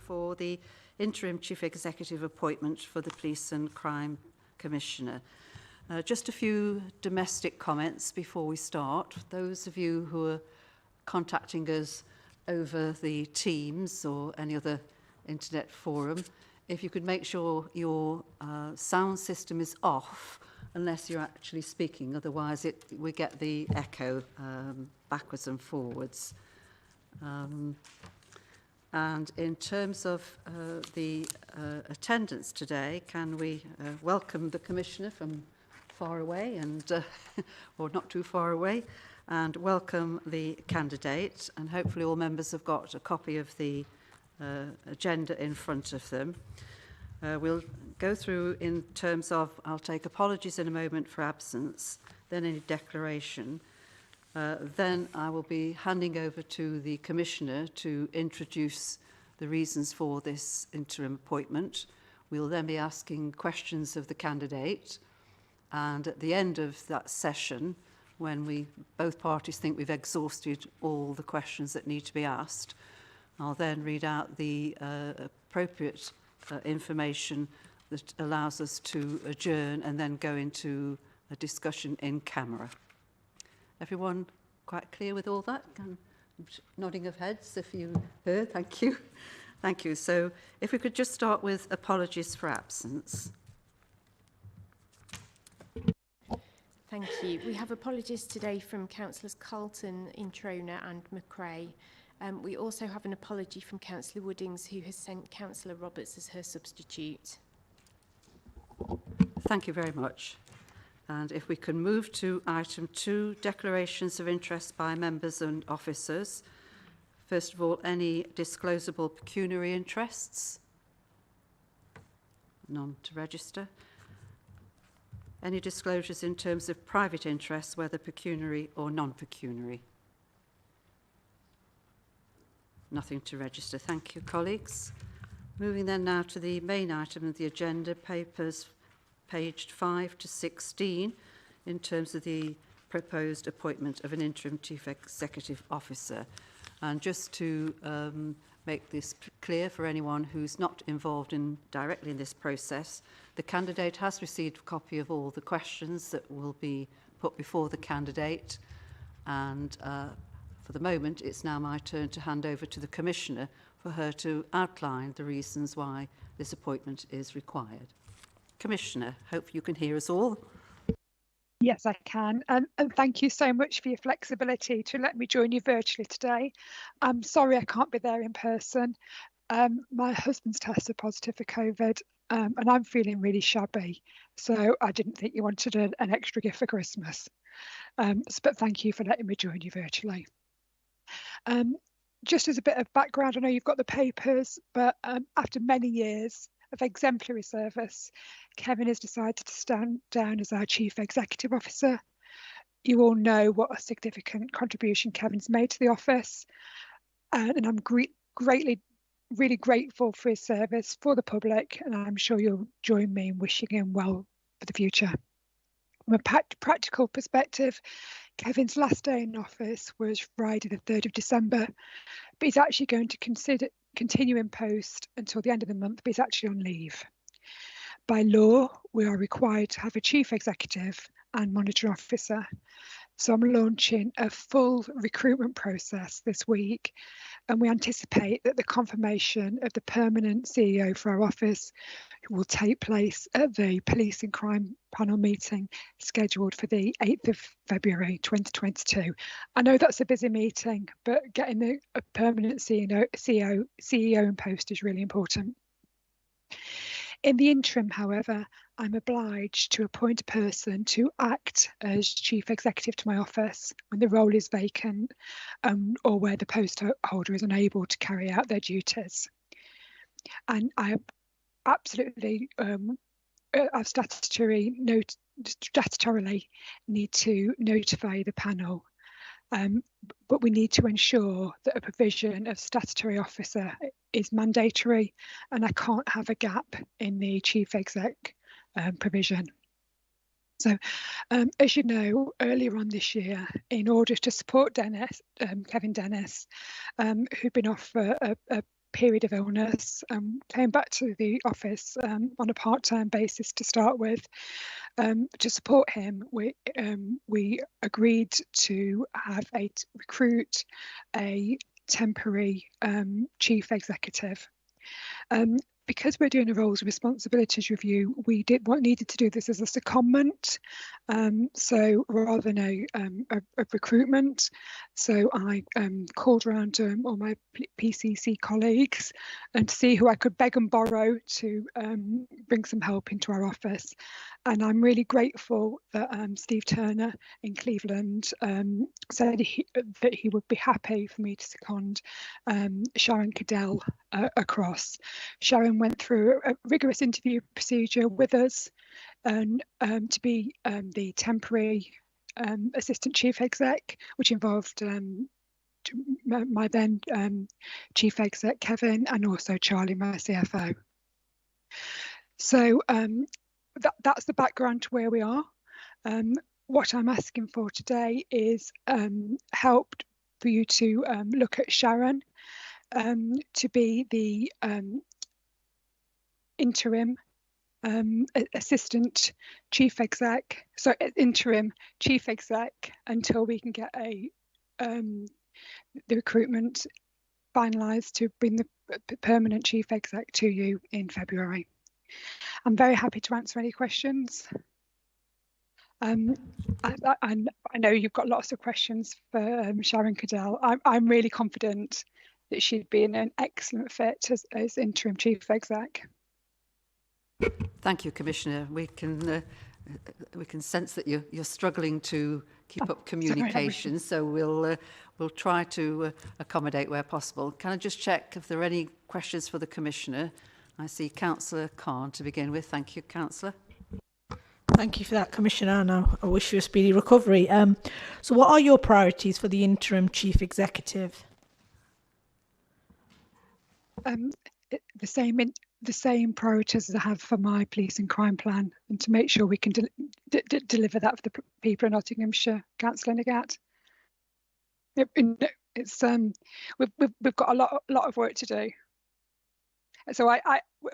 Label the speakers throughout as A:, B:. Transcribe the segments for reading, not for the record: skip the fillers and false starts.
A: for the Interim Chief Executive appointment for the Police and Crime Commissioner. Just a few domestic comments before we start. Those of you who are contacting us over the Teams or any other internet forum, if you could make sure your sound system is off unless you're actually speaking, otherwise we get the echo backwards and forwards. And in terms of the attendance today, can we welcome the Commissioner from far away, and or not too far away, and welcome the candidate. And hopefully all members have got a copy of the agenda in front of them. We'll go through in terms of, I'll take apologies in a moment for absence, then any declaration. Then I will be handing over to the Commissioner to introduce the reasons for this interim appointment. We'll then be asking questions of the candidate, and at the end of that session, when both parties think we've exhausted all the questions that need to be asked, I'll then read out the appropriate information that allows us to adjourn and then go into a discussion in camera. Everyone quite clear with all that? Nodding of heads if you heard. Thank you. Thank you. So if we could just start with apologies for absence.
B: Thank you. We have apologies today from Councillors Carlton, Introna and McRae. We also have an apology from Councillor Woodings, who has sent Councillor Roberts as her substitute.
A: Thank you very much. And if we can move to item 2, declarations of interest by members and officers. First of all, any disclosable pecuniary interests? None to register. Any disclosures in terms of private interests, whether pecuniary or non-pecuniary? Nothing to register. Thank you, colleagues. Moving then now to the main item of the agenda, papers paged 5 to 16, in terms of the proposed appointment of an interim chief executive officer. And just to make this clear for anyone who's not involved directly in this process, the candidate has received a copy of all the questions that will be put before the candidate, and for the moment, it's now my turn to hand over to the Commissioner for her to outline the reasons why this appointment is required. Commissioner, hope you can hear us all.
C: Yes, I can. And thank you so much for your flexibility to let me join you virtually today. I'm sorry I can't be there in person. My husband's tested positive for COVID, and I'm feeling really shabby. So I didn't think you wanted an extra gift for Christmas. But thank you for letting me join you virtually. Just as a bit of background, I know you've got the papers, but after many years of exemplary service, Kevin has decided to stand down as our Chief Executive Officer. You all know what a significant contribution Kevin's made to the office, and I'm really grateful for his service for the public, and I'm sure you'll join me in wishing him well for the future. From a practical perspective, Kevin's last day in office was Friday the 3rd of December, but he's actually going to continue in post until the end of the month, but he's actually on leave. By law, we are required to have a chief executive and monitor officer. So I'm launching a full recruitment process this week, and we anticipate that the confirmation of the permanent CEO for our office will take place at the Police and Crime panel meeting scheduled for the 8th of February 2022. I know that's a busy meeting, but getting a permanent CEO in post is really important. In the interim, however, I'm obliged to appoint a person to act as chief executive to my office when the role is vacant, or where the post holder is unable to carry out their duties. And I absolutely statutorily need to notify the panel, but we need to ensure that a provision of statutory officer is mandatory, and I can't have a gap in the chief exec provision. So, as you know, earlier on this year, in order to support Kevin Dennis, who'd been off for a period of illness and came back to the office on a part-time basis to start with. To support him, we agreed to recruit a temporary chief executive. Because we're doing a roles and responsibilities review, we needed to do this as a secondment, so rather than a recruitment. So I called around all my PCC colleagues and to see who I could beg and borrow to bring some help into our office. And I'm really grateful that Steve Turner in Cleveland said that he would be happy for me to second Sharon Cadell across. Sharon went through a rigorous interview procedure with us and to be the temporary assistant chief exec, which involved my then chief exec Kevin and also Charlie, my CFO. So that's the background to where we are. What I'm asking for today is help for you to look at Sharon to be the interim assistant chief exec, so interim chief exec until we can get the recruitment finalised to bring the permanent chief exec to you in February. I'm very happy to answer any questions. I know you've got lots of questions for Sharon Cadell. I'm really confident that she'd be an excellent fit as interim chief exec.
A: Thank you, Commissioner. We can sense that you're struggling to keep up communication, so we'll try to accommodate where possible. Can I just check if there are any questions for the Commissioner? I see Councillor Khan to begin with. Thank you, Councillor.
D: Thank you for that, Commissioner, and I wish you a speedy recovery. So what are your priorities for the interim chief executive?
C: The same priorities as I have for my police and crime plan, and to make sure we can deliver that for the people of Nottinghamshire, Councillor Nagat. It's we've got a lot of work to do. So I,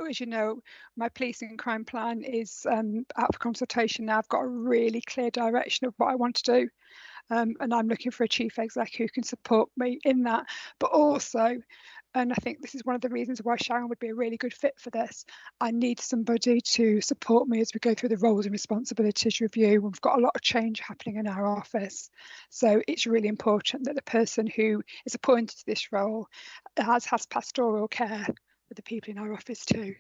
C: as you know, my police and crime plan is out for consultation now. I've got a really clear direction of what I want to do, and I'm looking for a chief exec who can support me in that. But also, and I think this is one of the reasons why Sharon would be a really good fit for this, I need somebody to support me as we go through the roles and responsibilities review. We've got a lot of change happening in our office, so it's really important that the person who is appointed to this role has pastoral care for the people in our office too.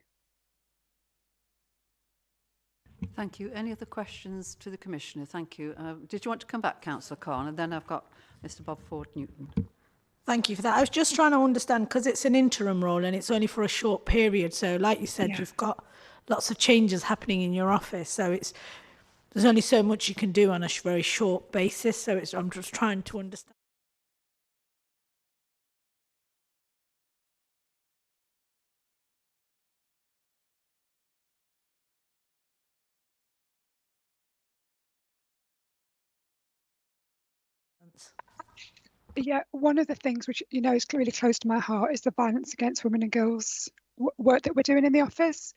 A: Thank you. Any other questions to the Commissioner? Thank you. Did you want to come back, Councillor Khan? And then I've got Mr Bob Ford-Newton.
D: Thank you for that. I was just trying to understand, because it's an interim role and it's only for a short period. So like you said, you've got lots of changes happening in your office. So there's only so much you can do on a very short basis. So I'm just trying to understand.
C: Yeah, one of the things which is really close to my heart is the violence against women and girls work that we're doing in the office.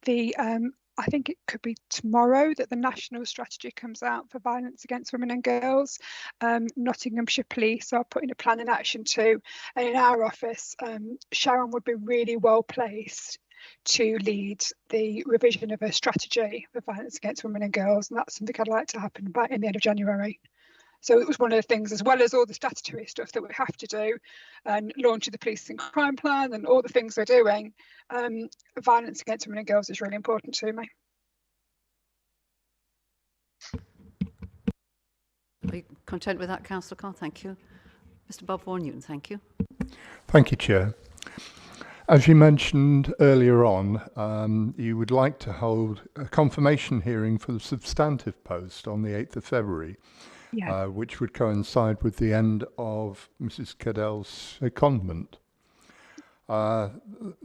C: I think it could be tomorrow that the national strategy comes out for violence against women and girls. Nottinghamshire Police are putting a plan in action too, and in our office, Sharon would be really well placed to lead the revision of a strategy for violence against women and girls, and that's something I'd like to happen by in the end of January. So it was one of the things, as well as all the statutory stuff that we have to do, and launching the police and crime plan and all the things we're doing, violence against women and girls is really important to me.
A: Are you content with that, Councillor Khan? Thank you. Mr Bob Ford-Newton, thank you.
E: Thank you, Chair. As you mentioned earlier on, you would like to hold a confirmation hearing for the substantive post on the 8th of February. Yeah. Which would coincide with the end of Mrs. Cadell's secondment.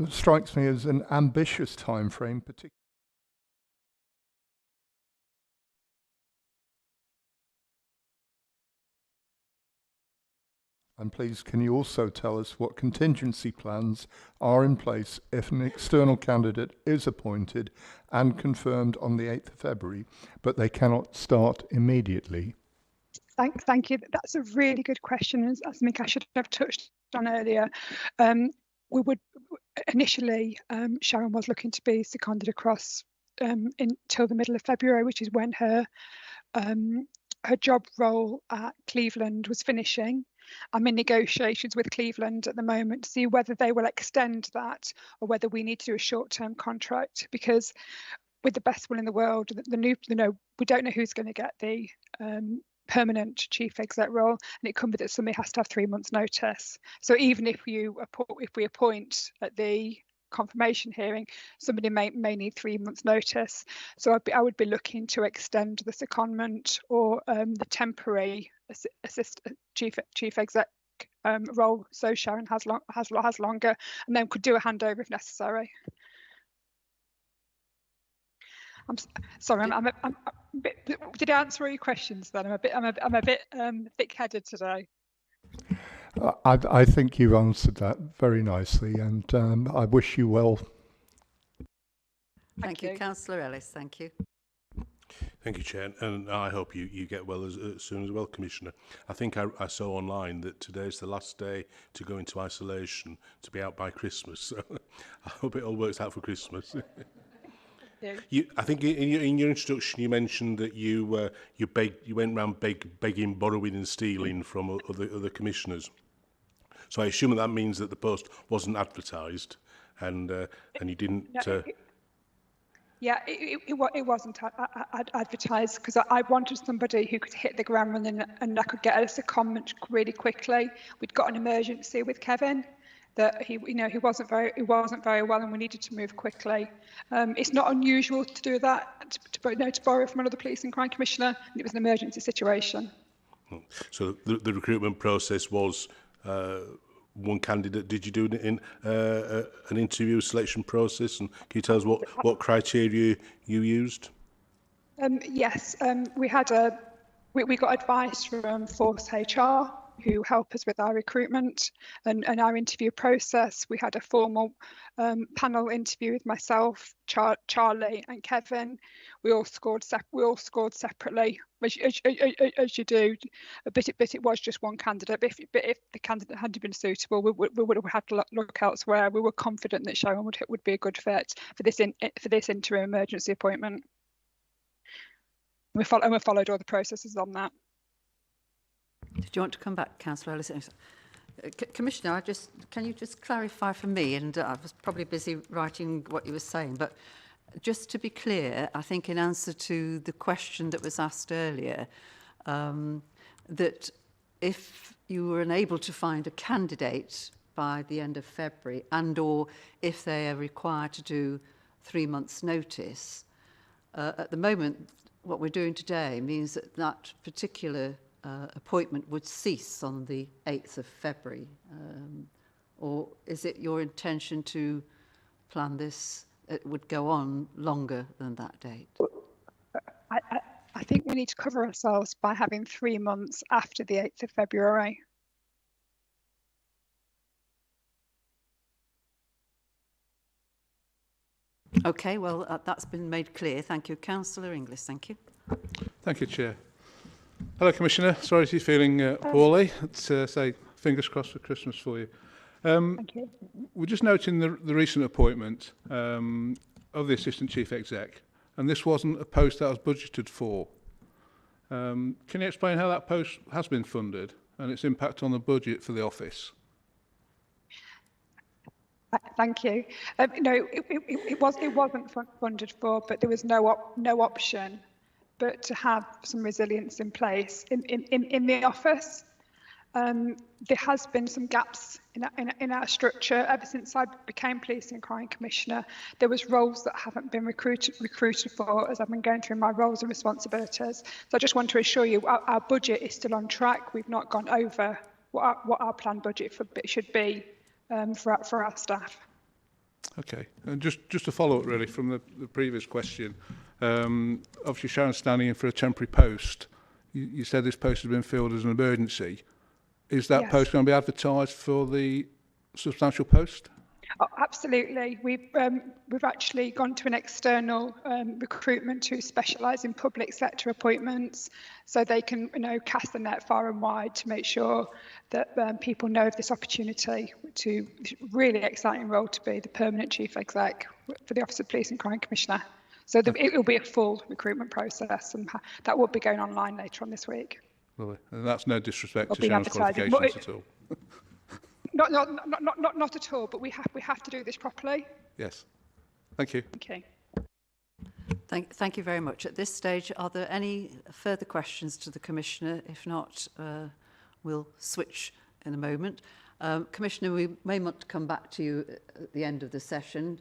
E: Strikes me as an ambitious time frame, particularly. And please, can you also tell us what contingency plans are in place if an external candidate is appointed and confirmed on the 8th of February, but they cannot start immediately?
C: Thank you. That's a really good question, as something I should have touched on earlier. We would initially, Sharon was looking to be seconded across until the middle of February, which is when her job role at Cleveland was finishing. I'm in negotiations with Cleveland at the moment to see whether they will extend that or whether we need to do a short-term contract, because with the best will in the world, we don't know who's going to get the permanent chief exec role, and it could be that somebody has to have 3 months notice. So even if we appoint at the confirmation hearing, somebody may need 3 months notice. So I would be looking to extend the secondment or the temporary chief exec role, so Sharon has longer, and then could do a handover if necessary. I'm sorry, I'm a bit, did I answer all your questions then? I'm a bit thick-headed today.
E: I think you answered that very nicely, and I wish you well.
A: Thank you, Councillor Ellis. Thank you.
F: Thank you, Chair, and I hope you get well as soon as well, Commissioner. I think I saw online that today's the last day to go into isolation to be out by Christmas, so I hope it all works out for Christmas. I think in your introduction you mentioned that you went around begging, borrowing and stealing from other commissioners. So I assume that means that the post wasn't advertised, and you didn't.
C: Yeah, it wasn't advertised because I wanted somebody who could hit the ground running, and I could get us a comment really quickly. We'd got an emergency with Kevin that he wasn't very well, and we needed to move quickly. It's not unusual to do that, to borrow from another police and crime commissioner, and it was an emergency situation.
F: So the recruitment process was one candidate. Did you do an interview selection process, and can you tell us what criteria you used?
C: Yes, we got advice from Force HR, who help us with our recruitment and our interview process. We had a formal panel interview with myself, Charlie and Kevin. We all scored separately, as you do. But it was just one candidate. But if the candidate hadn't been suitable, we would have had to look elsewhere. We were confident that Sharon would be a good fit for this interim emergency appointment. We followed all the processes on that.
A: Did you want to come back, Councillor Ellis? Commissioner, can you just clarify for me, and I was probably busy writing what you were saying, but just to be clear, I think in answer to the question that was asked earlier, that if you were unable to find a candidate by the end of February, and or if they are required to do 3 months' notice, at the moment, what we're doing today means that that particular appointment would cease on the 8th of February, or is it your intention to plan this? It would go on longer than that date.
C: I think we need to cover ourselves by having 3 months after the 8th of February.
A: Okay, well, that's been made clear. Thank you. Councillor Inglis, thank you.
G: Thank you, Chair. Hello, Commissioner. Sorry if you're feeling poorly. Let's say fingers crossed for Christmas for you.
C: Thank you.
G: We're just noting the recent appointment of the Assistant Chief Exec, and this wasn't a post that was budgeted for. Can you explain how that post has been funded and its impact on the budget for the office?
C: Thank you. No, it wasn't funded for, but there was no option but to have some resilience in place in the office. There has been some gaps in our structure ever since I became Police and Crime Commissioner. There was roles that haven't been recruited for as I've been going through my roles and responsibilities. So I just want to assure you our budget is still on track. We've not gone over what our planned budget should be for our staff.
G: Okay, and just to follow up really from the previous question, obviously Sharon's standing in for a temporary post. You said this post has been filled as an emergency. Is that
C: Yes.
G: post going to be advertised for the substantial post?
C: Oh, absolutely. We've actually gone to an external recruitment who specialise in public sector appointments, so they can cast the net far and wide to make sure that people know of this opportunity to really exciting role to be the permanent chief exec for the Office of Police and Crime Commissioner. So it will be a full recruitment process, and that will be going online later on this week.
G: Lovely. And that's no disrespect to
C: Be
G: Sharon's
C: advertising.
G: qualifications at all.
C: Not at all, but we have to do this properly.
G: Yes. Thank you.
C: Okay.
A: Thank you very much. At this stage, are there any further questions to the Commissioner? If not, we'll switch in a moment. Commissioner, we may want to come back to you at the end of the session.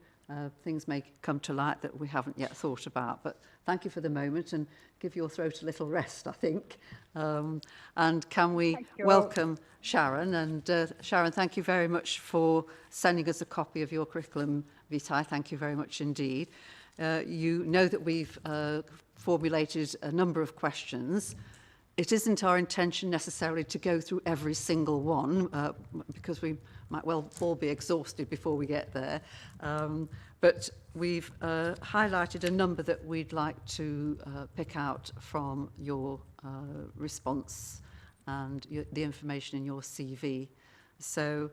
A: Things may come to light that we haven't yet thought about, but thank you for the moment and give your throat a little rest, I think. And can we welcome Sharon? And Sharon, thank you very much for sending us a copy of your curriculum vitae. Thank you very much indeed. You know that we've formulated a number of questions. It isn't our intention necessarily to go through every single one because we might well all be exhausted before we get there. But we've highlighted a number that we'd like to pick out from your response and the information in your CV. So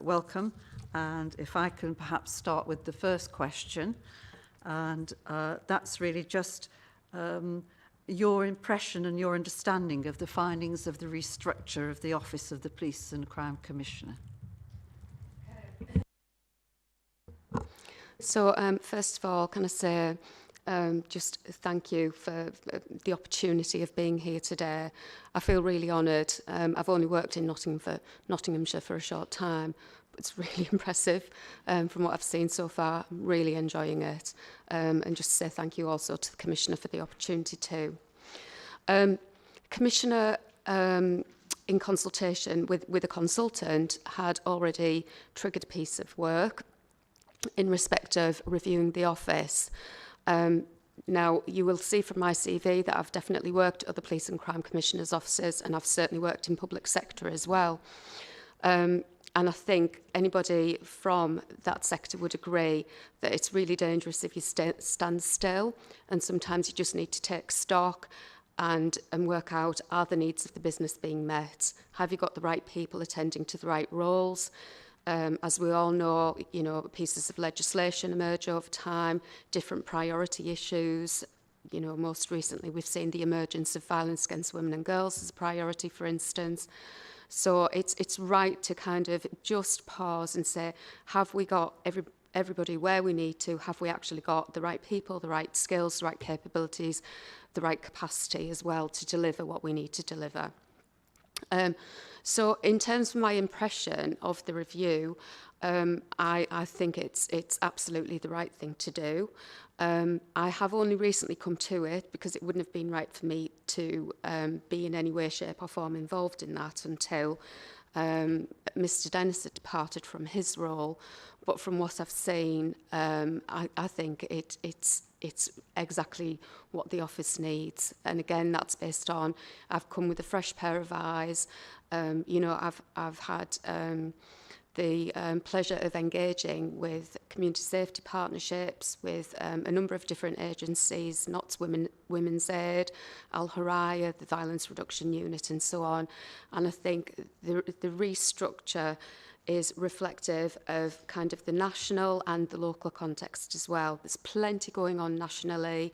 A: welcome. And if I can perhaps start with the first question, and that's really just your impression and your understanding of the findings of the restructure of the Office of the Police and Crime Commissioner.
H: So first of all, can I say just thank you for the opportunity of being here today. I feel really honoured. I've only worked in Nottinghamshire for a short time. It's really impressive from what I've seen so far. I'm really enjoying it. And just say thank you also to the Commissioner for the opportunity too. Commissioner, in consultation with a consultant, had already triggered a piece of work in respect of reviewing the office. Now, you will see from my CV that I've definitely worked at other police and crime commissioners' offices, and I've certainly worked in public sector as well. And I think anybody from that sector would agree that it's really dangerous if you stand still, and sometimes you just need to take stock and work out, are the needs of the business being met? Have you got the right people attending to the right roles? As we all know, pieces of legislation emerge over time, different priority issues. Most recently we've seen the emergence of violence against women and girls as a priority, for instance. So it's right to kind of just pause and say, have we got everybody where we need to? Have we actually got the right people, the right skills, the right capabilities, the right capacity as well to deliver what we need to deliver? So in terms of my impression of the review, I think it's absolutely the right thing to do. I have only recently come to it because it wouldn't have been right for me to be in any way, shape or form involved in that until Mr. Dennis had departed from his role. But from what I've seen, I think it's exactly what the office needs. And again, that's based on, I've come with a fresh pair of eyes. I've had the pleasure of engaging with community safety partnerships with a number of different agencies, NOTS Women's Aid, Al Haraya, the Violence Reduction Unit and so on. And I think the restructure is reflective of kind of the national and the local context as well. There's plenty going on nationally,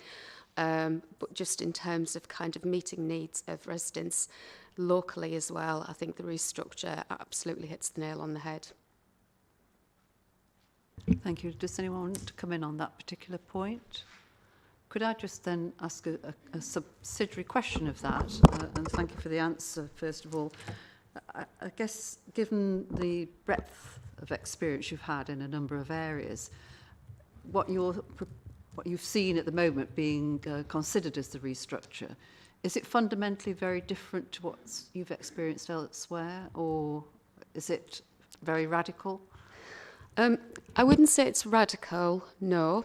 H: but just in terms of kind of meeting needs of residents locally as well, I think the restructure absolutely hits the nail on the head.
A: Thank you. Does anyone want to come in on that particular point? Could I just then ask a subsidiary question of that? And thank you for the answer, first of all. I guess, given the breadth of experience you've had in a number of areas, what you've seen at the moment being considered as the restructure, is it fundamentally very different to what you've experienced elsewhere, or is it very radical?
H: I wouldn't say it's radical, no.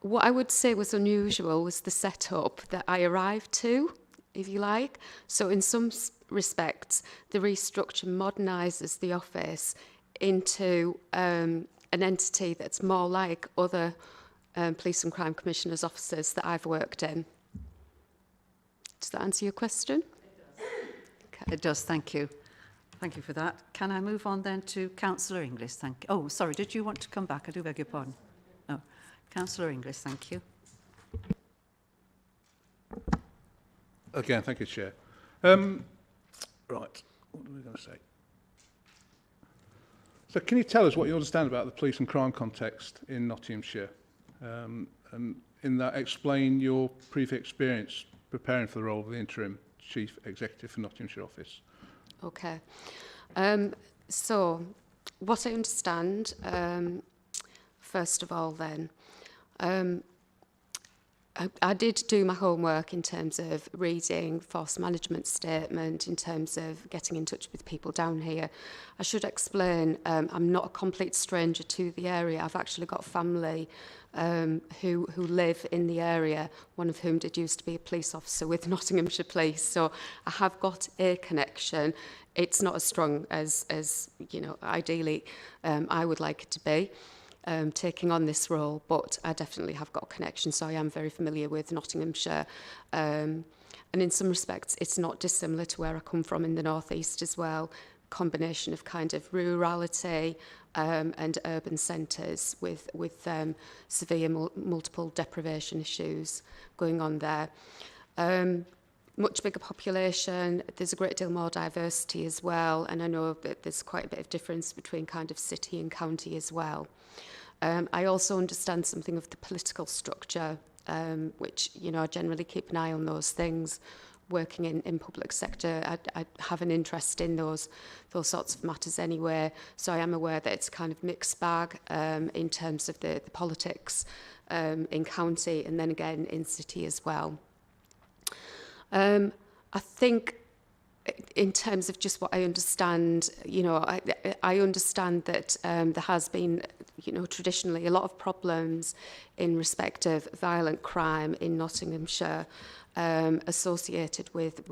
H: What I would say was unusual was the setup that I arrived to, if you like. So in some respects, the restructure modernises the office into an entity that's more like other Police and Crime Commissioners' offices that I've worked in. Does that answer your question?
A: It does, thank you. Thank you for that. Can I move on then to Councillor Inglis? Thank you. Oh, sorry, did you want to come back? I do beg your pardon. No. Councillor Inglis, thank you.
G: Again, thank you, Chair. Right, what are we going to say? So can you tell us what you understand about the police and crime context in Nottinghamshire? And in that, explain your previous experience preparing for the role of the Interim Chief Executive for Nottinghamshire Office.
H: Okay. So, what I understand, first of all then, I did do my homework in terms of reading force management statement, in terms of getting in touch with people down here. I should explain, I'm not a complete stranger to the area. I've actually got family who live in the area, one of whom did used to be a police officer with Nottinghamshire Police. So I have got a connection. It's not as strong as you know, ideally I would like it to be. Taking on this role, but I definitely have got a connection, so I am very familiar with Nottinghamshire. And in some respects, it's not dissimilar to where I come from in the northeast as well. Combination of kind of rurality and urban centres with severe multiple deprivation issues going on there. Much bigger population, there's a great deal more diversity as well, and I know that there's quite a bit of difference between kind of city and county as well. I also understand something of the political structure, which, you know, I generally keep an eye on those things. Working in public sector, I have an interest in those sorts of matters anyway. So I am aware that it's a kind of mixed bag in terms of the politics in county and then again in city as well. I think in terms of just what I understand, you know, I understand that there has been, you know, traditionally a lot of problems in respect of violent crime in Nottinghamshire associated with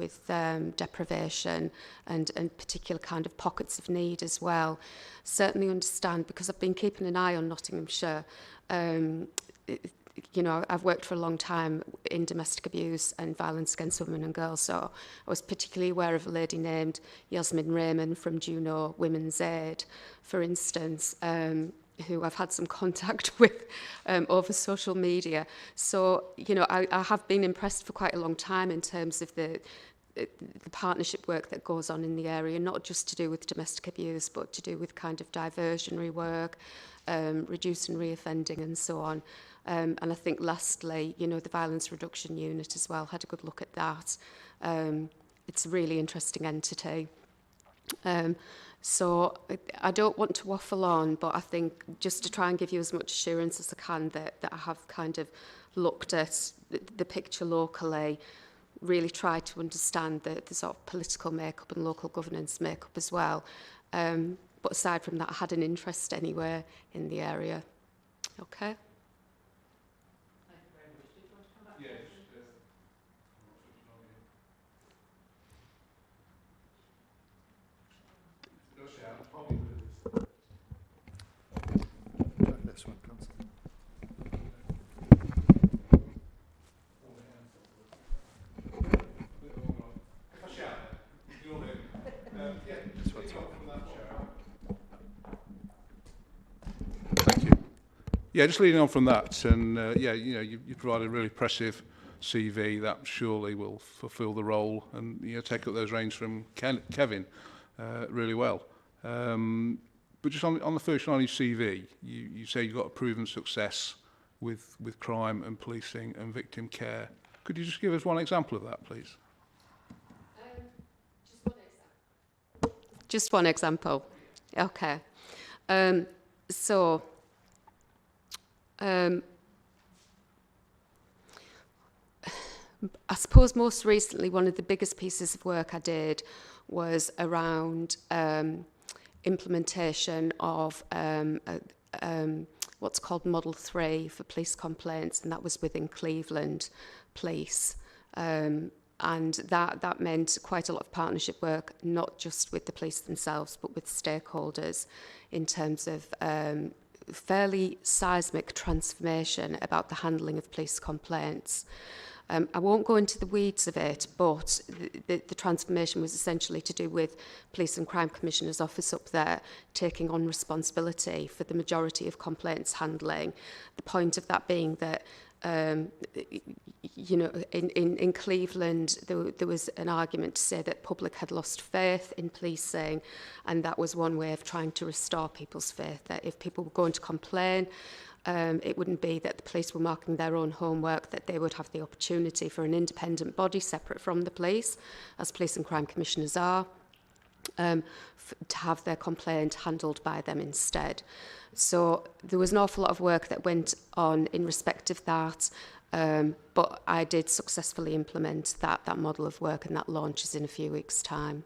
H: deprivation and particular kind of pockets of need as well. Certainly understand, because I've been keeping an eye on Nottinghamshire. You know, I've worked for a long time in domestic abuse and violence against women and girls, so I was particularly aware of a lady named Yasmin Raymond from Juno Women's Aid, for instance, who I've had some contact with over social media. So, you know, I have been impressed for quite a long time in terms of the partnership work that goes on in the area, not just to do with domestic abuse, but to do with kind of diversionary work, reducing reoffending and so on. And I think lastly, you know, the Violence Reduction Unit as well, had a good look at that. It's a really interesting entity. So I don't want to waffle on, but I think just to try and give you as much assurance as I can that I have kind of looked at the picture locally, really tried to understand the sort of political makeup and local governance makeup as well. But aside from that, I had an interest anywhere in the area. Okay.
E: This one, Councillor.
G: Thank you. Yeah, just leading on from that, and yeah, you know, you provided a really impressive CV that surely will fulfil the role and, you know, take up those reins from Kevin really well. But just on the first on your CV, you say you've got a proven success with crime and policing and victim care. Could you just give us one example of that, please?
H: Just one example. Okay. I suppose most recently one of the biggest pieces of work I did was around implementation of what's called Model 3 for police complaints, and that was within Cleveland Police. and that meant quite a lot of partnership work, not just with the police themselves, but with stakeholders in terms of fairly seismic transformation about the handling of police complaints. I won't go into the weeds of it, but the transformation was essentially to do with Police and Crime Commissioner's office up there taking on responsibility for the majority of complaints handling. The point of that being that you know, in Cleveland, there was an argument to say that public had lost faith in policing, and that was one way of trying to restore people's faith, that if people were going to complain, it wouldn't be that the police were marking their own homework, that they would have the opportunity for an independent body separate from the police, as police and crime commissioners are, to have their complaint handled by them instead. So there was an awful lot of work that went on in respect of that, but I did successfully implement that model of work, and that launches in a few weeks' time.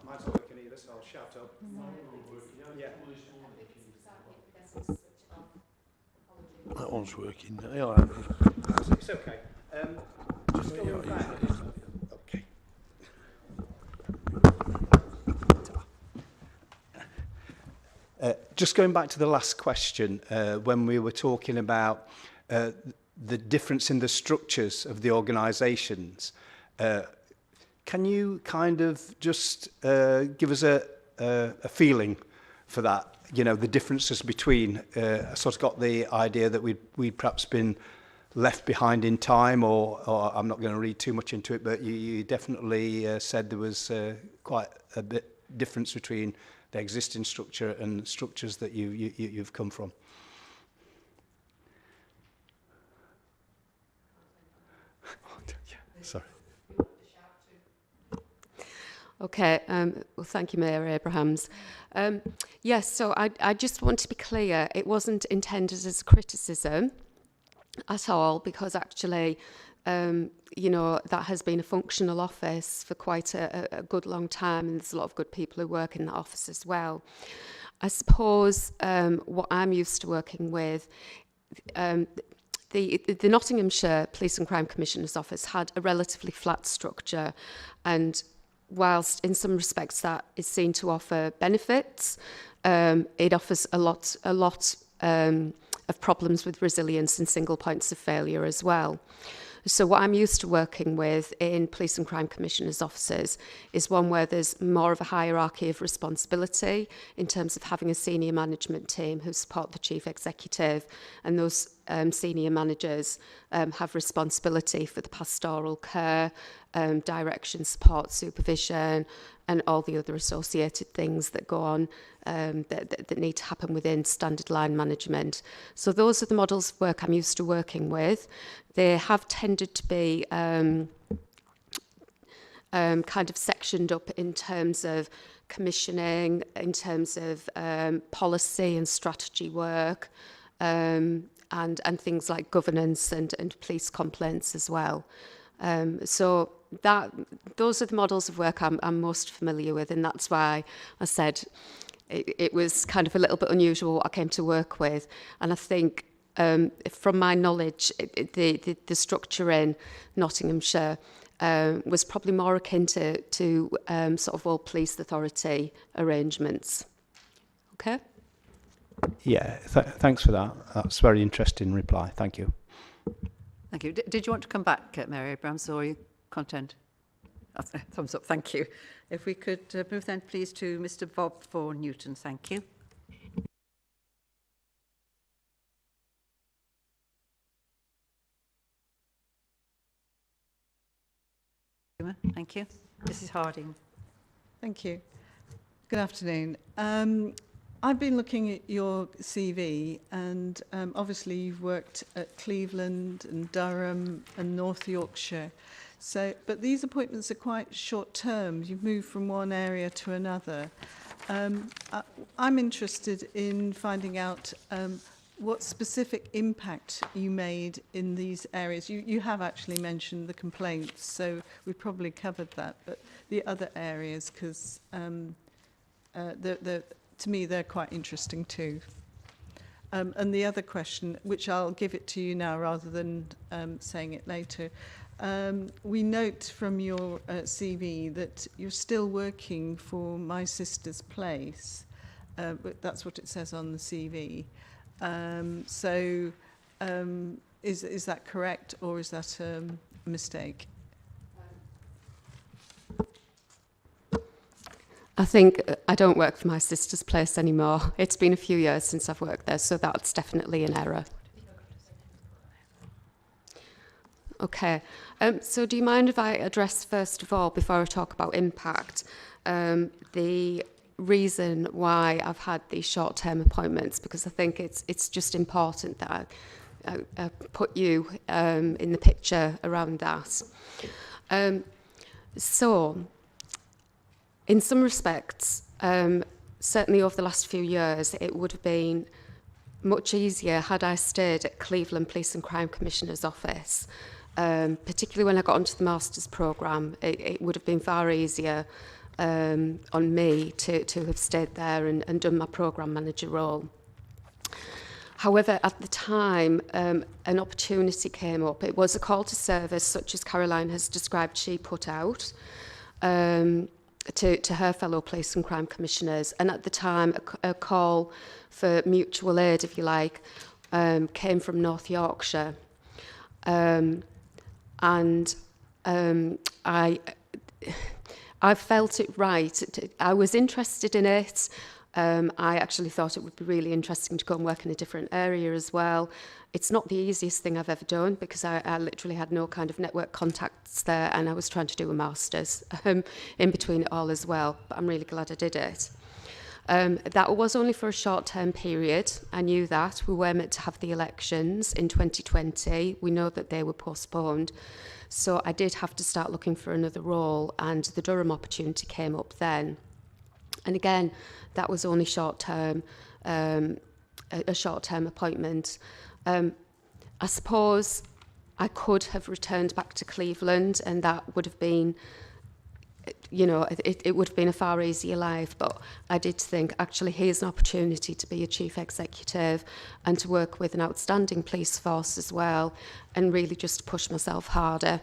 I: Mine's not working either, so I'll shout up. Yeah.
F: That one's working.
I: It's okay. Just going back. Okay. Just going back to the last question, when we were talking about the difference in the structures of the organisations, can you kind of just give us a feeling for that? You know, the differences between, I sort of got the idea that we'd perhaps been left behind in time, or I'm not going to read too much into it, but you definitely said there was quite a bit difference between the existing structure and structures that you've come from. Sorry.
H: Okay, well, thank you, Mayor Abrahams. Yes, so I just want to be clear, it wasn't intended as a criticism at all, because actually, you know, that has been a functional office for quite a good long time, and there's a lot of good people who work in that office as well. I suppose what I'm used to working with, the Nottinghamshire Police and Crime Commissioner's Office had a relatively flat structure, and whilst in some respects that is seen to offer benefits, it offers a lot of problems with resilience and single points of failure as well. So what I'm used to working with in Police and Crime Commissioners' offices is one where there's more of a hierarchy of responsibility in terms of having a senior management team who support the Chief Executive, and those senior managers have responsibility for the pastoral care, direction, support, supervision, and all the other associated things that go on that need to happen within standard line management. So those are the models of work I'm used to working with. They have tended to be kind of sectioned up in terms of commissioning, in terms of policy and strategy work, and things like governance and police complaints as well. So those are the models of work I'm most familiar with, and that's why I said it was kind of a little bit unusual what I came to work with. And I think from my knowledge, the structure in Nottinghamshire was probably more akin to sort of all police authority arrangements. Okay?
I: Yeah, thanks for that. That's a very interesting reply. Thank you.
A: Thank you. Did you want to come back, Mary Abrahams, or are you content? Thumbs up, thank you. If we could move then, please, to Mr. Bob for Newton. Thank you. Thank you. Mrs. Harding.
J: Thank you. Good afternoon. I've been looking at your CV, and obviously you've worked at Cleveland and Durham and North Yorkshire. So, but these appointments are quite short term. You've moved from one area to another. I'm interested in finding out what specific impact you made in these areas. You have actually mentioned the complaints, so we've probably covered that, but the other areas, because the to me, they're quite interesting too. And the other question, which I'll give it to you now rather than saying it later, we note from your CV that you're still working for My Sister's Place. But that's what it says on the CV. Is that correct, or is that a mistake?
H: I think I don't work for My Sister's Place anymore. It's been a few years since I've worked there, so that's definitely an error. Okay, so do you mind if I address first of all, before I talk about impact, the reason why I've had these short-term appointments, because I think it's just important that I put you in the picture around that. So, in some respects, certainly over the last few years, it would have been much easier had I stayed at Cleveland Police and Crime Commissioner's office. Particularly when I got onto the Master's programme, it would have been far easier on me to have stayed there and done my programme manager role. However, at the time, an opportunity came up. It was a call to service, such as Caroline has described she put out to her fellow police and crime commissioners. And at the time, a call for mutual aid, if you like, came from North Yorkshire. I felt it right. I was interested in it. I actually thought it would be really interesting to go and work in a different area as well. It's not the easiest thing I've ever done because I literally had no kind of network contacts there, and I was trying to do a master's in between it all as well, but I'm really glad I did it. That was only for a short-term period. I knew that. We were meant to have the elections in 2020. We know that they were postponed. So I did have to start looking for another role, and the Durham opportunity came up then. And again, that was only short-term, a short-term appointment. I suppose I could have returned back to Cleveland, and that would have been, you know, it would have been a far easier life. But I did think, actually, here's an opportunity to be a chief executive and to work with an outstanding police force as well, and really just push myself harder.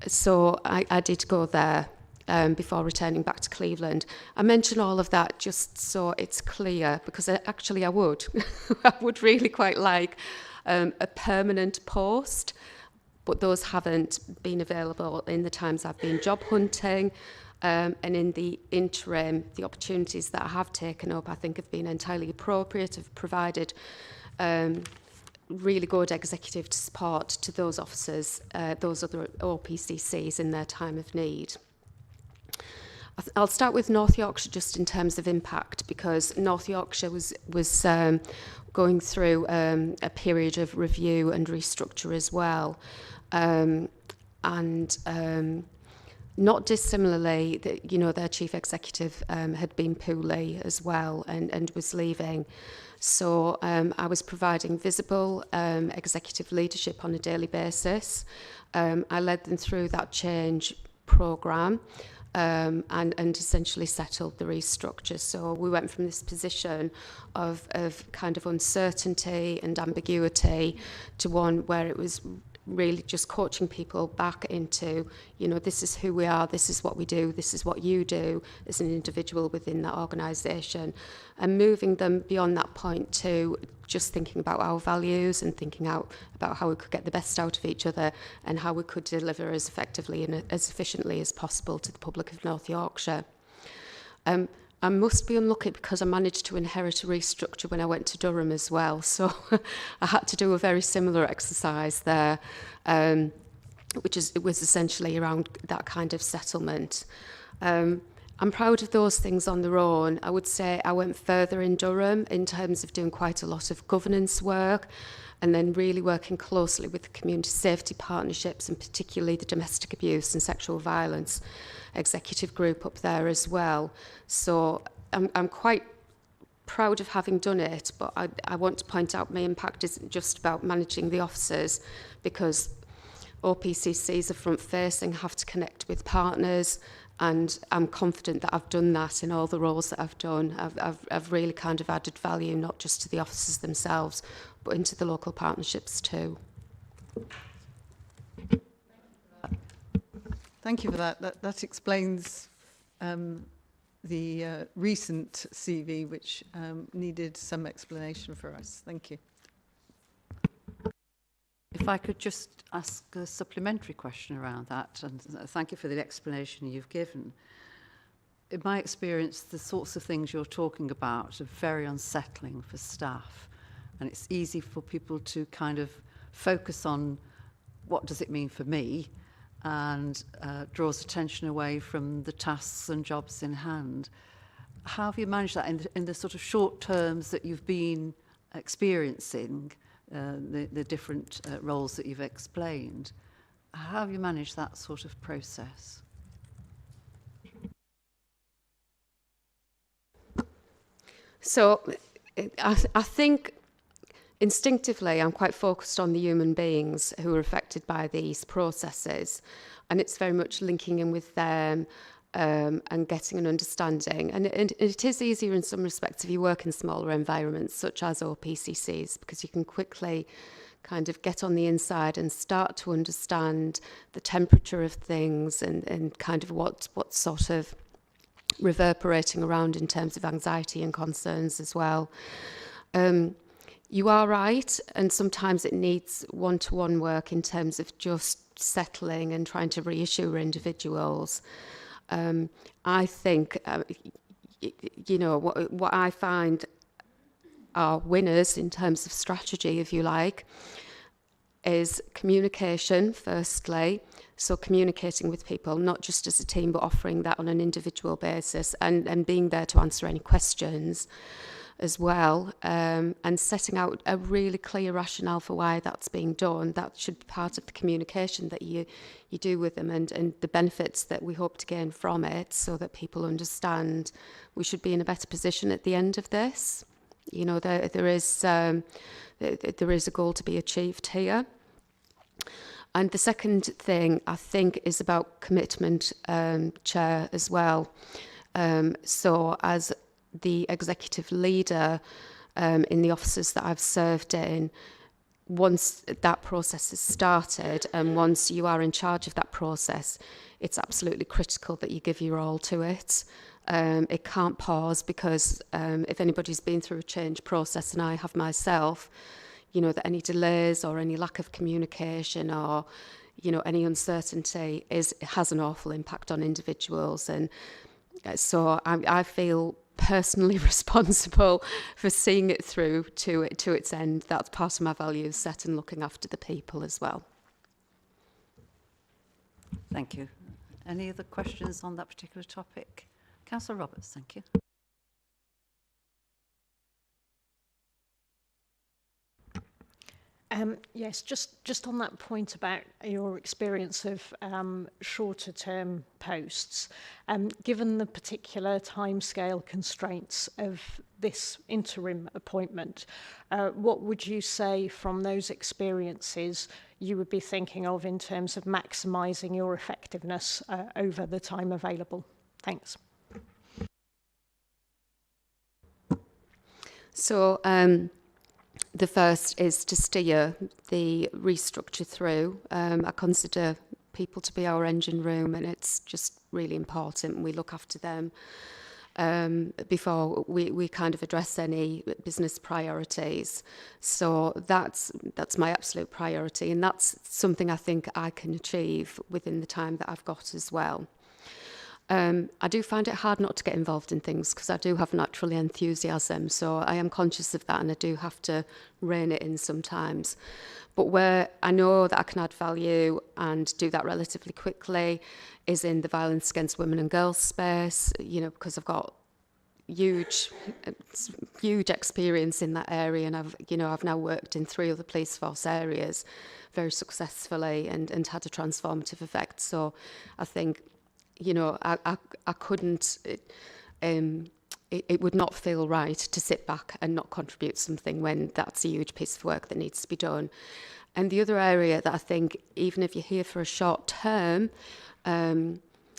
H: So I did go there before returning back to Cleveland. I mention all of that just so it's clear, because I would. I would really quite like a permanent post, but those haven't been available in the times I've been job hunting. And in the interim, the opportunities that I have taken up, I think have been entirely appropriate, have provided really good executive support to those officers, those other OPCCs in their time of need. I'll start with North Yorkshire just in terms of impact, because North Yorkshire was going through a period of review and restructure as well. Not dissimilarly, their chief executive had been poorly as well and was leaving. So I was providing visible executive leadership on a daily basis. I led them through that change programme. And essentially settled the restructure. So we went from this position of kind of uncertainty and ambiguity to one where it was really just coaching people back into, this is who we are, this is what we do, this is what you do as an individual within that organisation, and moving them beyond that point to just thinking about our values and thinking out about how we could get the best out of each other and how we could deliver as effectively and as efficiently as possible to the public of North Yorkshire. I must be unlucky because I managed to inherit a restructure when I went to Durham as well. So I had to do a very similar exercise there, it was essentially around that kind of settlement. I'm proud of those things on their own. I would say I went further in Durham in terms of doing quite a lot of governance work and then really working closely with the community safety partnerships, and particularly the domestic abuse and sexual violence executive group up there as well. So I'm quite proud of having done it, but I want to point out my impact isn't just about managing the officers, because OPCCs are front-facing, have to connect with partners, And I'm confident that I've done that in all the roles that I've done. I've really kind of added value, not just to the officers themselves, but into the local partnerships too.
J: Thank you for that. That explains the recent CV, which needed some explanation for us. Thank you.
A: If I could just ask a supplementary question around that, and thank you for the explanation you've given. In my experience, the sorts of things you're talking about are very unsettling for staff, and it's easy for people to kind of focus on what does it mean for me, and draws attention away from the tasks and jobs in hand. How have you managed that in the sort of short terms that you've been experiencing, the different roles that you've explained? How have you managed that sort of process?
H: So I think instinctively I'm quite focused on the human beings who are affected by these processes, and it's very much linking in with them and getting an understanding. And it is easier in some respects if you work in smaller environments such as OPCCs, because you can quickly kind of get on the inside and start to understand the temperature of things and kind of what's sort of reverberating around in terms of anxiety and concerns as well. You are right, and sometimes it needs one-to-one work in terms of just settling and trying to reassure individuals. I think, you know, what I find are winners in terms of strategy, if you like, is communication, firstly. So communicating with people, not just as a team, but offering that on an individual basis and being there to answer any questions as well, and setting out a really clear rationale for why that's being done. That should be part of the communication that you do with them, and the benefits that we hope to gain from it, so that people understand we should be in a better position at the end of this. You know, there is a goal to be achieved here. And the second thing, I think, is about commitment, Chair, as well. So as the executive leader in the offices that I've served in, once that process has started and once you are in charge of that process, it's absolutely critical that you give your all to it. It can't pause, because if anybody's been through a change process, and I have myself, you know, that any delays or any lack of communication or, you know, any uncertainty has an awful impact on individuals. And so I feel personally responsible for seeing it through to its end. That's part of my value set, and looking after the people as well.
A: Thank you. Any other questions on that particular topic? Councillor Roberts, thank you.
K: Yes, just on that point about your experience of shorter term posts, given the particular timescale constraints of this interim appointment, what would you say from those experiences you would be thinking of in terms of maximising your effectiveness over the time available? Thanks.
H: So the first is to steer the restructure through. I consider people to be our engine room, and it's just really important we look after them before we kind of address any business priorities. So that's my absolute priority, and that's something I think I can achieve within the time that I've got as well. I do find it hard not to get involved in things, because I do have natural enthusiasm, so I am conscious of that, and I do have to rein it in sometimes. But where I know that I can add value and do that relatively quickly is in the violence against women and girls space, you know, because I've got huge experience in that area, and I've now worked in 3 other police force areas very successfully and had a transformative effect. So I think, you know, I couldn't, it would not feel right to sit back and not contribute something when that's a huge piece of work that needs to be done. And the other area that I think, even if you're here for a short term,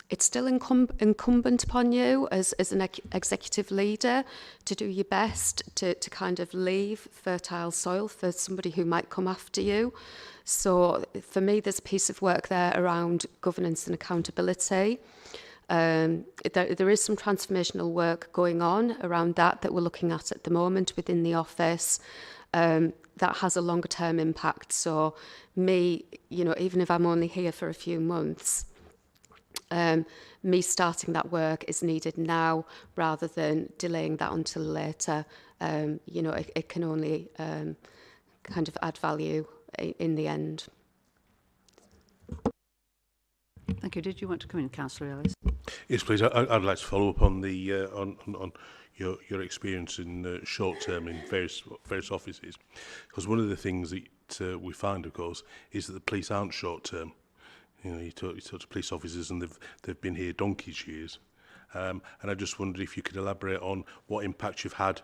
H: it's still incumbent upon you as an executive leader to do your best to kind of leave fertile soil for somebody who might come after you. So for me, there's a piece of work there around governance and accountability. There is some transformational work going on around that we're looking at the moment within the office. That has a longer term impact. So me, you know, even if I'm only here for a few months, me starting that work is needed now rather than delaying that until later. You know, it can only kind of add value in the end.
A: Thank you. Did you want to come in, Councillor Ellis?
F: Yes, please. I'd like to follow up on the on your experience in short term in various offices, because one of the things that we find, of course, is that the police aren't short term. You know, you talk to police officers and they've been here donkey's years, and I just wondered if you could elaborate on what impact you've had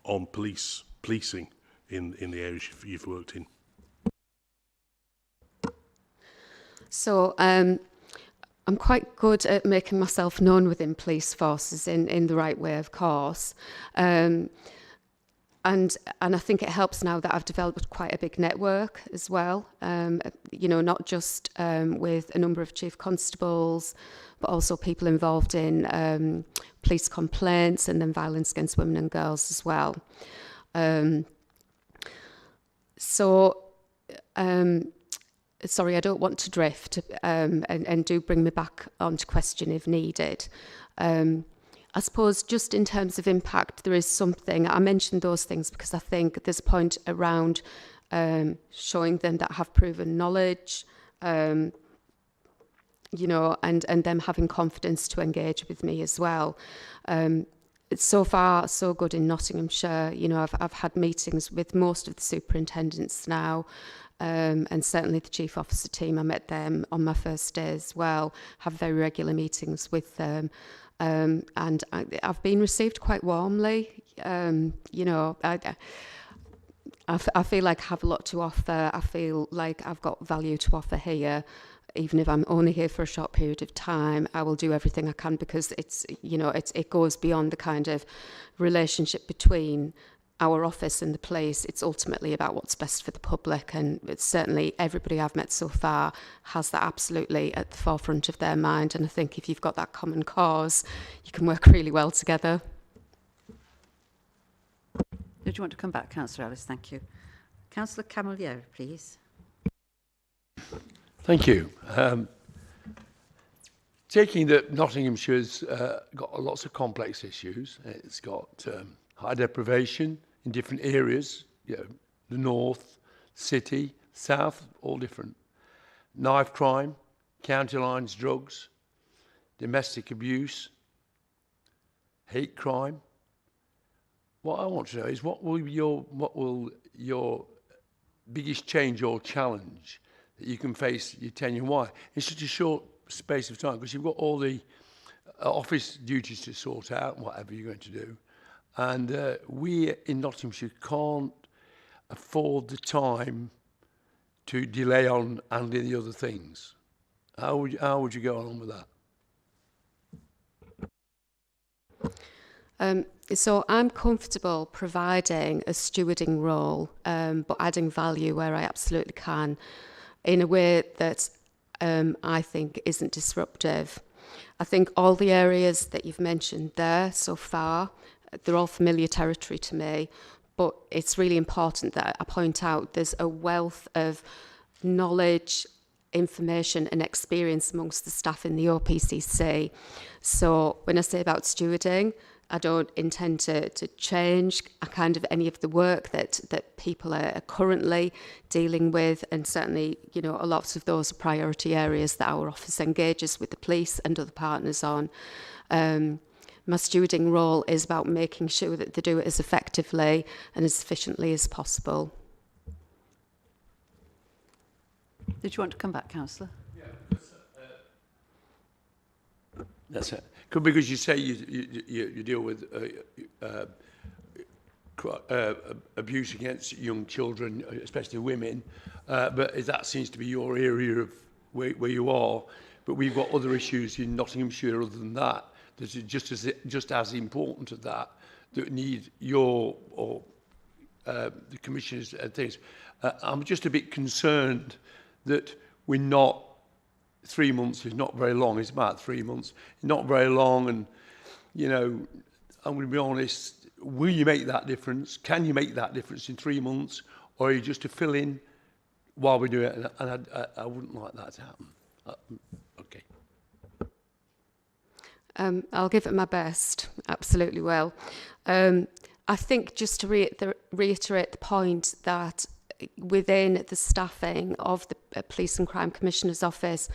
F: on policing in the areas you've worked in. So I'm quite good at making myself known within police forces in the right way, of course. And I think it helps now that I've developed quite a big network as well, you know, not just with a number of chief constables, but also people involved in police complaints and then violence against women and girls as well. Sorry, I don't want to drift, and do bring me back onto question if needed. I suppose just in terms of impact, there is something, I mentioned those things because I think there's a point around showing them that I have proven knowledge, you know, and them having confidence to engage with me as well. It's so far so good in Nottinghamshire. You know, I've had meetings with most of the superintendents now, and certainly the chief officer team. I met them on my first day as well, have very regular meetings with them. And I've been received quite warmly. You know, I feel like I have a lot to offer. I feel like I've got value to offer here. Even if I'm only here for a short period of time, I will do everything I can, because it's, you know, it goes beyond the kind of relationship between our office and the police. It's ultimately about what's best for the public, and it's certainly everybody I've met so far has that absolutely at the forefront of their mind. And I think if you've got that common cause, you can work really well together.
A: Did you want to come back, Councillor Ellis? Thank you. Councillor Camillier, please.
L: Thank you. Taking that Nottinghamshire's got lots of complex issues. It's got high deprivation in different areas, you know, the north, city, south, all different. Knife crime, county lines, drugs, domestic abuse, hate crime. What I want to know is what will your biggest change or challenge that you can face your tenure? Why? In such a short space of time, because you've got all the office duties to sort out, whatever you're going to do. And we in Nottinghamshire can't afford the time to delay on handling the other things. How would you go on with that?
H: So I'm comfortable providing a stewarding role, but adding value where I absolutely can, in a way that I think isn't disruptive. I think all the areas that you've mentioned there so far, they're all familiar territory to me, but it's really important that I point out there's a wealth of knowledge, information and experience amongst the staff in the OPCC. So when I say about stewarding, I don't intend to change kind of any of the work that people are currently dealing with, and certainly, you know, a lot of those are priority areas that our office engages with the police and other partners on. My stewarding role is about making sure that they do it as effectively and as efficiently as possible.
A: Did you want to come back, Councillor?
L: Yeah, that's it. Because you say you deal with abuse against young children, especially women, but that seems to be your area of where you are. but we've got other issues in Nottinghamshire other than that that are just as important as that need your or the Commissioner's things. I'm just a bit concerned that we're not, 3 months is not very long, it's about 3 months, not very long, and, you know, I'm going to be honest, will you make that difference? Can you make that difference in 3 months, or are you just to fill in while we do it? And I wouldn't like that to happen. Okay.
H: I'll give it my best, absolutely will. I think just to reiterate the point that within the staffing of the Police and Crime Commissioner's Office,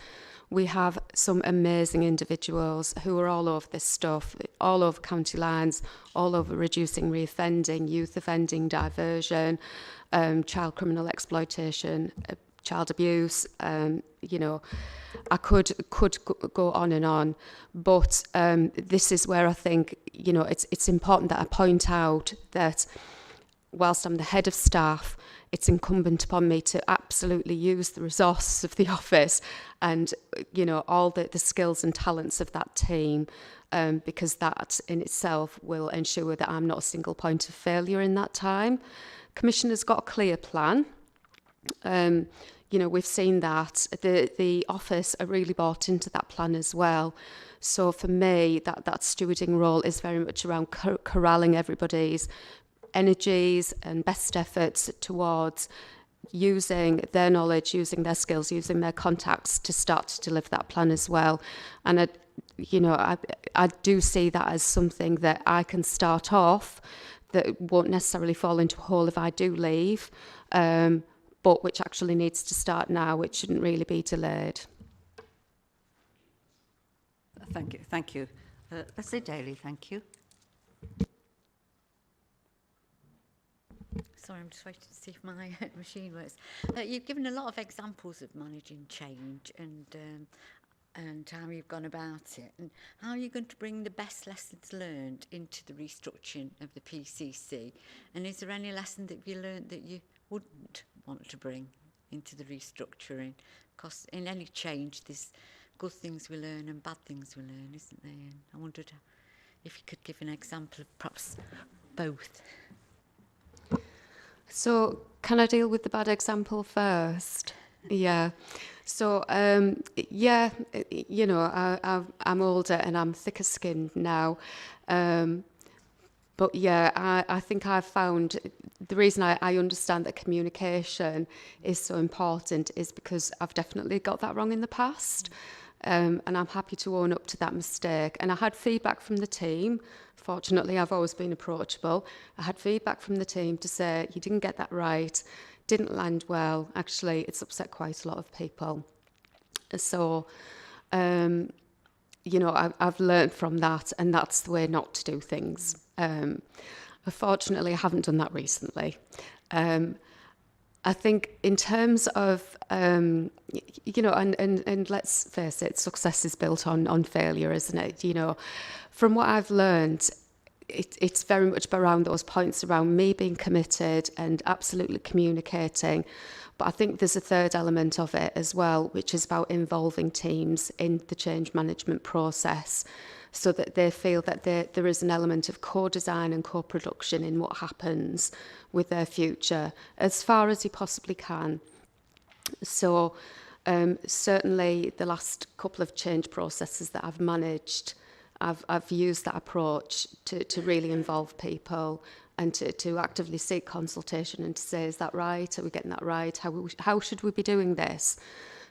H: we have some amazing individuals who are all over this stuff, all over county lines, all over reducing reoffending, youth offending, diversion, child criminal exploitation, child abuse. You know, I could go on and on, but this is where I think, you know, it's important that I point out that whilst I'm the head of staff, it's incumbent upon me to absolutely use the resources of the office and, you know, all the skills and talents of that team, because that in itself will ensure that I'm not a single point of failure in that time. Commissioner's got a clear plan. You know, we've seen that. The office are really bought into that plan as well. So for me, that stewarding role is very much around corralling everybody's energies and best efforts towards using their knowledge, using their skills, using their contacts to start to deliver that plan as well. And I do see that as something that I can start off that won't necessarily fall into a hole if I do leave, but which actually needs to start now, which shouldn't really be delayed.
A: Thank you. Leslie Daly, thank you.
M: Sorry, I'm just waiting to see if my machine works. You've given a lot of examples of managing change and how you've gone about it. And how are you going to bring the best lessons learned into the restructuring of the PCC? And is there any lesson that you learned that you wouldn't want to bring into the restructuring? Because in any change, there's good things we learn and bad things we learn, isn't there? And I wondered if you could give an example of perhaps both.
H: So can I deal with the bad example first? Yeah. So, yeah, you know, I'm older and I'm thicker skinned now. But yeah, I think I've found the reason I understand that communication is so important is because I've definitely got that wrong in the past. And I'm happy to own up to that mistake. And I had feedback from the team. Fortunately, I've always been approachable. I had feedback from the team to say, you didn't get that right, didn't land well. Actually, it's upset quite a lot of people. So, you know, I've learned from that, and that's the way not to do things. Unfortunately, I haven't done that recently. I think in terms of, you know, and let's face it, success is built on failure, isn't it? You know, from what I've learned, it's very much around those points around me being committed and absolutely communicating. But I think there's a third element of it as well, which is about involving teams in the change management process so that they feel that there is an element of co-design and co-production in what happens with their future as far as you possibly can. So certainly the last couple of change processes that I've managed, I've used that approach to really involve people and to actively seek consultation and to say, is that right? Are we getting that right? How should we be doing this?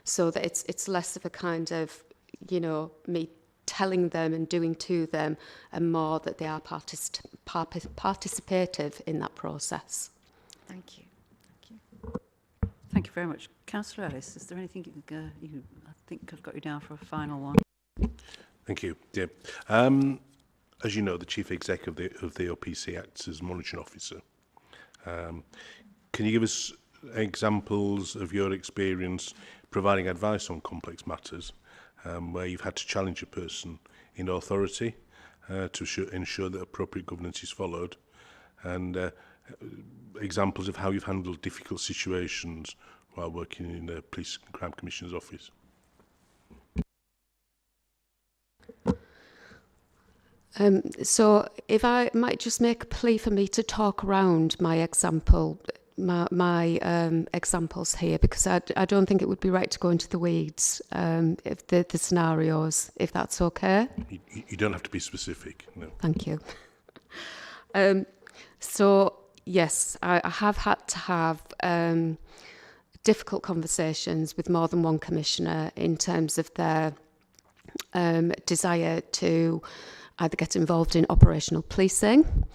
H: So that it's less of a kind of, you know, me telling them and doing to them, and more that they are participative in that process.
M: Thank you.
A: Thank you very much. Councillor Ellis, is there anything I think I've got you down for a final one?
F: Thank you. Yeah. As you know, the Chief Exec of the OPC acts as monitoring officer. Can you give us examples of your experience providing advice on complex matters where you've had to challenge a person in authority to ensure that appropriate governance is followed, and examples of how you've handled difficult situations while working in the Police and Crime Commissioner's office?
H: So if I might just make a plea for me to talk around my examples here, because I don't think it would be right to go into the weeds, if the scenarios, if that's okay.
F: You don't have to be specific, no.
H: Thank you. So yes, I have had to have difficult conversations with more than one commissioner in terms of their desire to either get involved in operational policing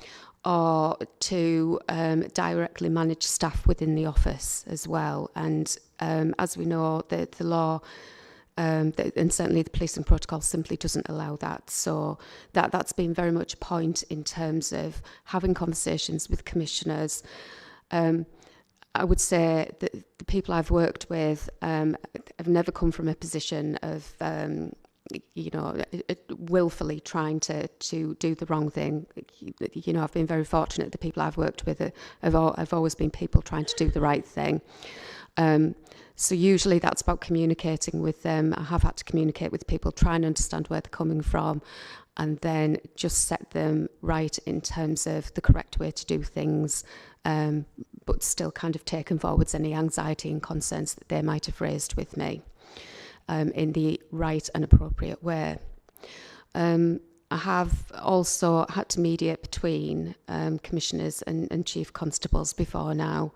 H: or to directly manage staff within the office as well. And as we know, the law and certainly the policing protocol simply doesn't allow that. So that's been very much a point in terms of having conversations with commissioners. I would say that the people I've worked with have never come from a position of willfully trying to do the wrong thing. I've been very fortunate. The people I've worked with have always been people trying to do the right thing. So usually that's about communicating with them. I have had to communicate with people, try and understand where they're coming from, and then just set them right in terms of the correct way to do things, but still kind of taking forwards any anxiety and concerns that they might have raised with me. In the right and appropriate way. I have also had to mediate between commissioners and chief constables before now.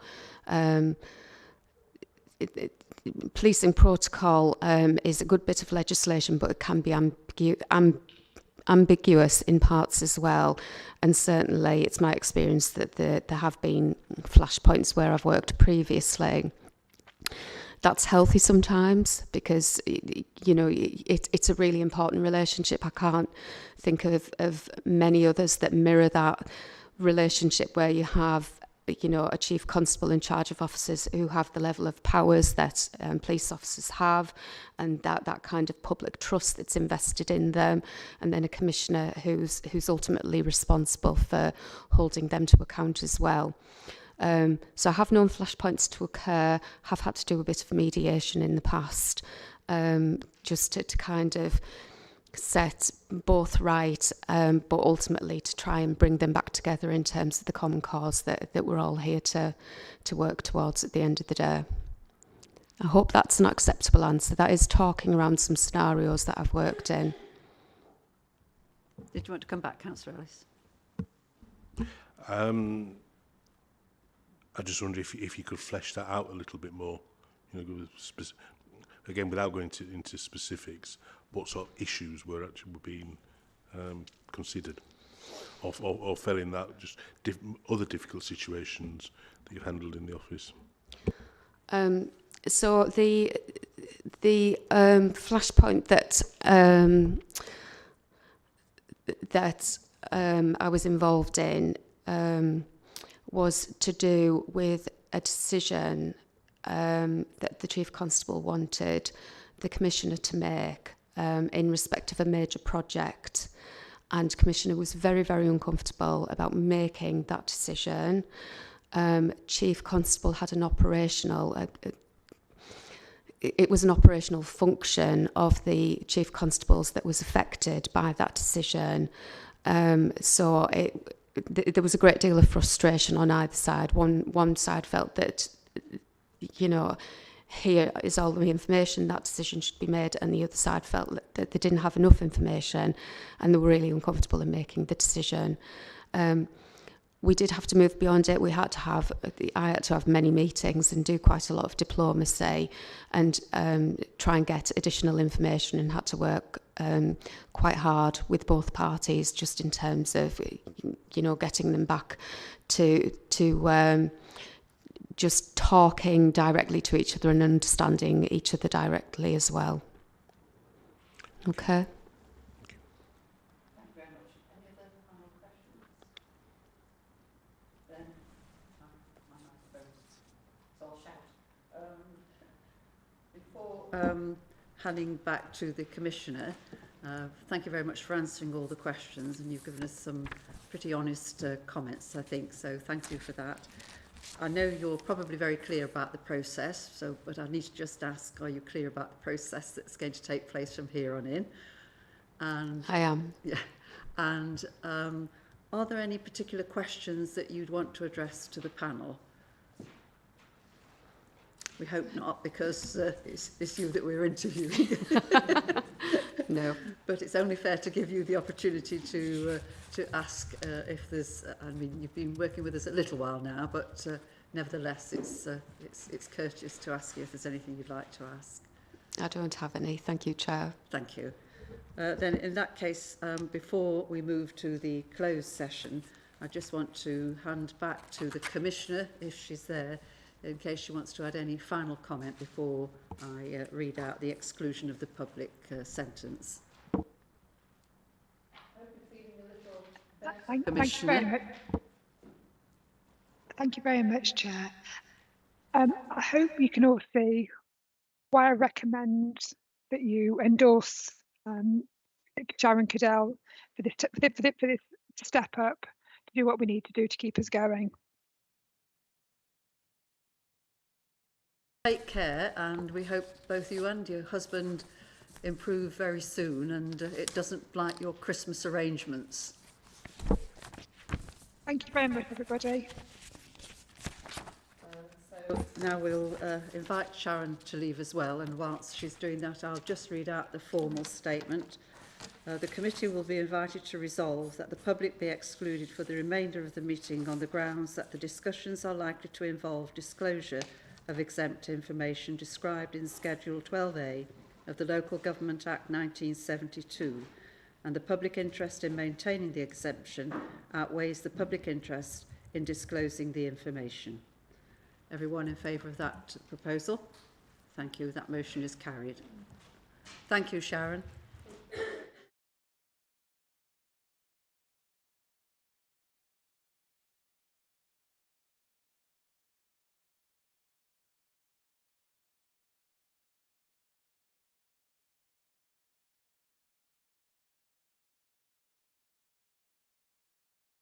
H: Policing protocol is a good bit of legislation, but it can be ambiguous in parts as well. And certainly it's my experience that there have been flashpoints where I've worked previously. That's healthy sometimes because, it's a really important relationship. I can't think of many others that mirror that relationship where you have, a chief constable in charge of officers who have the level of powers that police officers have, and that kind of public trust that's invested in them, and then a commissioner who's ultimately responsible for holding them to account as well. So I have known flashpoints to occur, have had to do a bit of mediation in the past, just to kind of set both right, but ultimately to try and bring them back together in terms of the common cause that we're all here to work towards at the end of the day. I hope that's an acceptable answer. That is talking around some scenarios that I've worked in.
A: Did you want to come back, Councillor Ellis?
F: I just wonder if you could flesh that out a little bit more, again, without going into specifics, what sort of issues were being considered, or fell in that, just other difficult situations that you've handled in the office.
H: So the flashpoint that I was involved in was to do with a decision that the Chief Constable wanted the Commissioner to make in respect of a major project. And Commissioner was very, very uncomfortable about making that decision. Chief Constable had an operational... it was an operational function of the Chief Constables that was affected by that decision. So there was a great deal of frustration on either side. One side felt that, here is all the information, that decision should be made, and the other side felt that they didn't have enough information and they were really uncomfortable in making the decision. We did have to move beyond it. I had to have many meetings and do quite a lot of diplomacy and try and get additional information, and had to work quite hard with both parties just in terms of, getting them back to just talking directly to each other and understanding each other directly as well. Okay.
A: Handing back to the Commissioner, thank you very much for answering all the questions, and you've given us some pretty honest comments, I think, so thank you for that. I know you're probably very clear about the process, but I need to just ask, are you clear about the process that's going to take place from here on in? And
H: I am.
A: Yeah. And are there any particular questions that you'd want to address to the panel? We hope not, because it's you that we're interviewing.
H: No.
A: But it's only fair to give you the opportunity to ask if there's. I mean, you've been working with us a little while now, but nevertheless, it's courteous to ask you if there's anything you'd like to ask.
H: I don't have any. Thank you, Chair.
A: Thank you. Then, in that case, before we move to the closed session, I just want to hand back to the Commissioner, if she's there, in case she wants to add any final comment before I read out the exclusion of the public sentence.
C: Thank you very much, Chair. I hope you can all see why I recommend that you endorse Sharon Cadell for this to step up, to do what we need to do to keep us going.
A: Take care, and we hope both you and your husband improve very soon, and it doesn't blight your Christmas arrangements.
C: Thank you very much, everybody.
A: So now we'll invite Sharon to leave as well, and whilst she's doing that, I'll just read out the formal statement. The committee will be invited to resolve that the public be excluded for the remainder of the meeting on the grounds that the discussions are likely to involve disclosure of exempt information described in Schedule 12A of the Local Government Act 1972, and the public interest in maintaining the exemption outweighs the public interest in disclosing the information. Everyone in favour of that proposal? Thank you. That motion is carried. Thank you, Sharon.